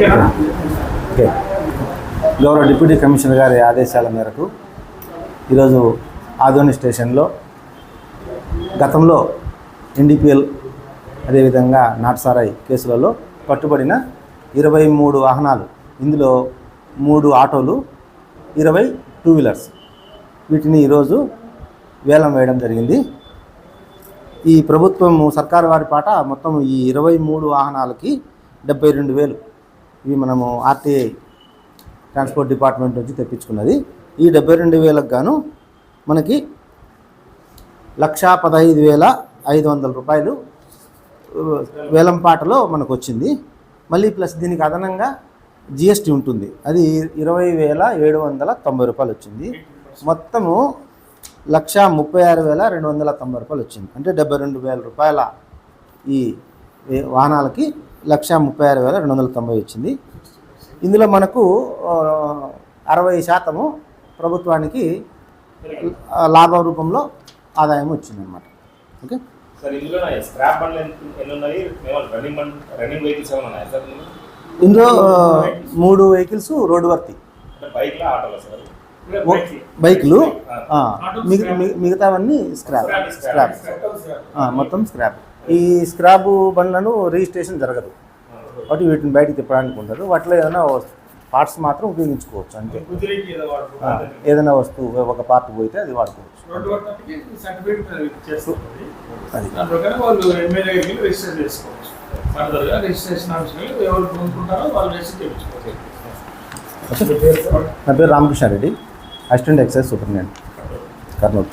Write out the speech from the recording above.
Okay. గౌరవ deputy commissioner గారి ఆదేశాల మేరకు ఈరోజు ఆదోని స్టేషన్లో గతంలో NDPL అదేవిధంగా నాటుసారాయి కేసులలో పట్టుబడిన 23 వాహనాలు, ఇందులో 3 ఆటోలు, 20 2 వీలర్స్, వీటిని ఈరోజు వేలం వేయడం జరిగింది. ఈ ప్రభుత్వం సర్కారు వారి పాట మొత్తం ఈ 23 వాహనాలకి 72,000 ఇవి మనము RTI ట్రాన్స్పోర్ట్ డిపార్ట్మెంట్ నుంచి తెప్పించుకున్నది. ఈ 72,000కు గాను మనకి 1,15,500 రూపాయలు వేలం పాటలో మనకు వచ్చింది. మళ్ళీ ప్లస్ దీనికి అదనంగా GST ఉంటుంది, అది 20,790 రూపాయలు వచ్చింది. మొత్తము 1,36,290 రూపాయలు వచ్చింది. అంటే 72,000 రూపాయల ఈ వాహనాలకి 1,36,290 వచ్చింది. ఇందులో మనకు 60% ప్రభుత్వానికి లాభ రూపంలో ఆదాయం వచ్చిందన్నమాట. ఓకే సార్, ఇందులో స్క్రాప్ బండ్లు ఎన్ని ఉన్నాయి? రన్నింగ్ వెహికల్స్ ఏమైనా ఉన్నాయా సార్? ఇందులో 3 వెహికల్స్ రోడ్డు వర్తి, బైక్లా ఆటోలా సార్? బైకులు, మిగతావన్నీ స్క్రాప్. మొత్తం స్క్రాప్. ఈ స్క్రాప్ బండ్లను రిజిస్ట్రేషన్ జరగదు కాబట్టి వీటిని బయటకు తిప్పడానికి ఉండదు. వాటిలో ఏదైనా పార్ట్స్ మాత్రం ఉపయోగించుకోవచ్చు, అంతే. ఏదైనా వస్తువు ఒక పార్ట్ పోయితే అది వాడుకోవచ్చు. నా పేరు Ramakrishna Reddy, assistant excise superintendent, Kurnool.